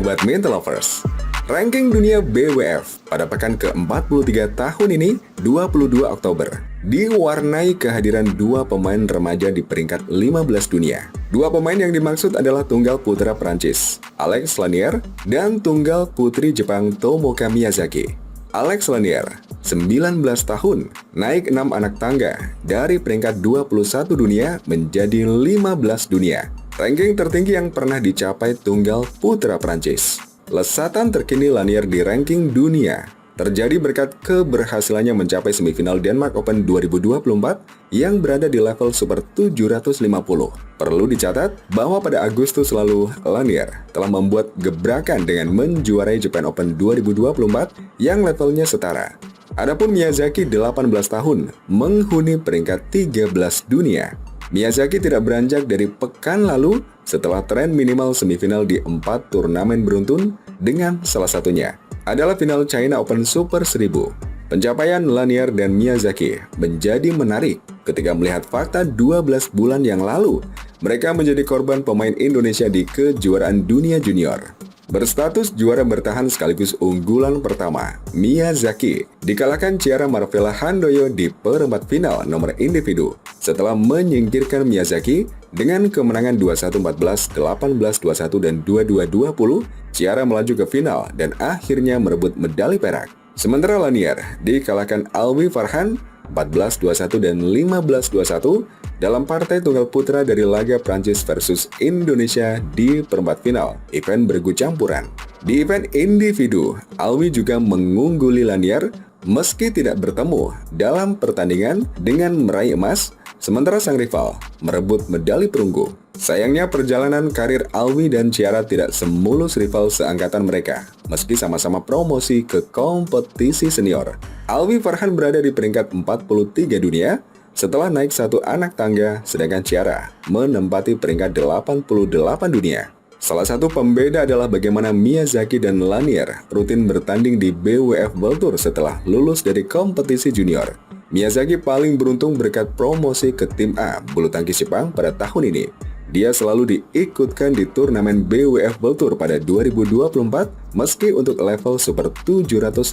Sobat Mental Lovers. Ranking dunia BWF pada pekan ke-43 tahun ini, 22 Oktober, diwarnai kehadiran dua pemain remaja di peringkat 15 dunia. Dua pemain yang dimaksud adalah tunggal putra Prancis, Alex Lanier, dan tunggal putri Jepang Tomoka Miyazaki. Alex Lanier, 19 tahun, naik 6 anak tangga dari peringkat 21 dunia menjadi 15 dunia. Ranking tertinggi yang pernah dicapai tunggal putra Prancis. Lesatan terkini Lanier di ranking dunia terjadi berkat keberhasilannya mencapai semifinal Denmark Open 2024 yang berada di level Super 750. Perlu dicatat bahwa pada Agustus lalu, Lanier telah membuat gebrakan dengan menjuarai Japan Open 2024 yang levelnya setara. Adapun Miyazaki 18 tahun menghuni peringkat 13 dunia. Miyazaki tidak beranjak dari pekan lalu setelah tren minimal semifinal di 4 turnamen beruntun dengan salah satunya adalah final China Open Super 1000. Pencapaian Lanier dan Miyazaki menjadi menarik ketika melihat fakta 12 bulan yang lalu mereka menjadi korban pemain Indonesia di kejuaraan dunia junior. Berstatus juara bertahan sekaligus unggulan pertama, Miyazaki dikalahkan Chiara Marvella Handoyo di perempat final nomor individu setelah menyingkirkan Miyazaki dengan kemenangan 21-14, 18-21, dan 22-20. Chiara melaju ke final dan akhirnya merebut medali perak. Sementara Lanier dikalahkan Alwi Farhan 14-21 dan 15-21 dalam partai tunggal putra dari laga Prancis versus Indonesia di perempat final event bergu campuran. Di event individu, Alwi juga mengungguli Lanier meski tidak bertemu dalam pertandingan dengan meraih emas, sementara sang rival merebut medali perunggu. Sayangnya perjalanan karir Alwi dan Chiara tidak semulus rival seangkatan mereka, meski sama-sama promosi ke kompetisi senior. Alwi Farhan berada di peringkat 43 dunia setelah naik satu anak tangga, sedangkan Chiara menempati peringkat 88 dunia. Salah satu pembeda adalah bagaimana Miyazaki dan Lanier rutin bertanding di BWF World Tour setelah lulus dari kompetisi junior. Miyazaki paling beruntung berkat promosi ke tim A bulu tangkis Jepang pada tahun ini. Dia selalu diikutkan di turnamen BWF World Tour pada 2024 meski untuk level Super 750+.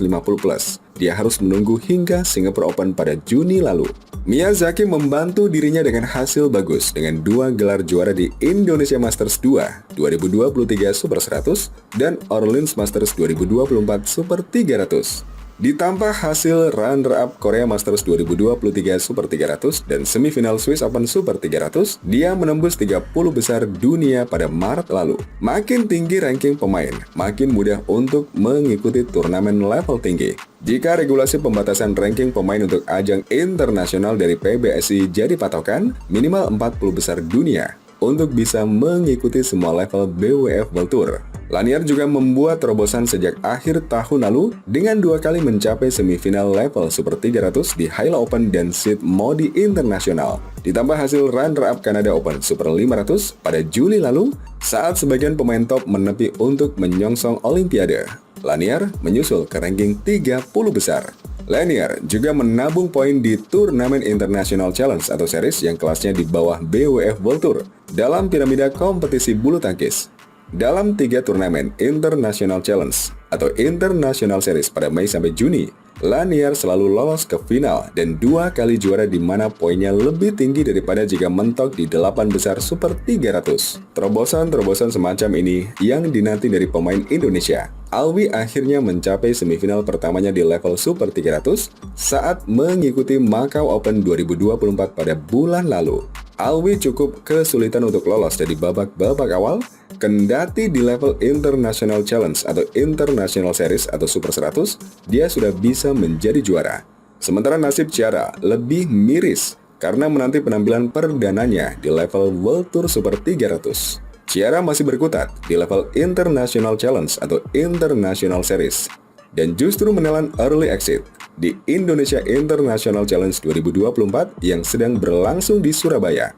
Dia harus menunggu hingga Singapore Open pada Juni lalu. Miyazaki membantu dirinya dengan hasil bagus dengan 2 gelar juara di Indonesia Masters 2 2023 Super 100 dan Orleans Masters 2024 Super 300. Ditambah hasil runner-up Korea Masters 2023 Super 300 dan semifinal Swiss Open Super 300, dia menembus 30 besar dunia pada Maret lalu. Makin tinggi ranking pemain, makin mudah untuk mengikuti turnamen level tinggi. Jika regulasi pembatasan ranking pemain untuk ajang internasional dari PBSI jadi patokan, minimal 40 besar dunia untuk bisa mengikuti semua level BWF World Tour. Lanier juga membuat terobosan sejak akhir tahun lalu dengan 2 kali mencapai semifinal level Super 300 di Haila Open dan Sid Modi Internasional. Ditambah hasil runner-up Kanada Open Super 500 pada Juli lalu saat sebagian pemain top menepi untuk menyongsong Olimpiade. Lanier menyusul ke ranking 30 besar. Lanier juga menabung poin di Turnamen International Challenge atau series yang kelasnya di bawah BWF World Tour dalam piramida kompetisi bulu tangkis. Dalam 3 turnamen International Challenge atau International Series pada Mei sampai Juni, Lanier selalu lolos ke final dan 2 kali juara di mana poinnya lebih tinggi daripada jika mentok di 8 besar Super 300. Terobosan-terobosan semacam ini yang dinanti dari pemain Indonesia. Alwi akhirnya mencapai semifinal pertamanya di level Super 300 saat mengikuti Macau Open 2024 pada bulan lalu. Alwi cukup kesulitan untuk lolos dari babak-babak awal, kendati di level International Challenge atau International Series atau Super 100, dia sudah bisa menjadi juara. Sementara nasib Chiara lebih miris karena menanti penampilan perdananya di level World Tour Super 300. Chiara masih berkutat di level International Challenge atau International Series dan justru menelan early exit di Indonesia International Challenge 2024 yang sedang berlangsung di Surabaya.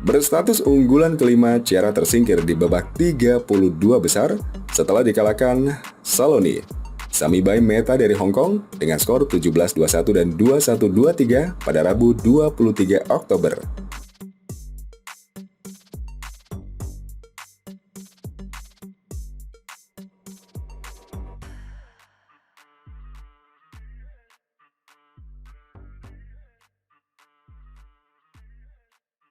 Berstatus unggulan kelima, Chiara tersingkir di babak 32 besar setelah dikalahkan Saloni Samibai Meta dari Hong Kong dengan skor 17-21 dan 21-23 pada Rabu 23 Oktober.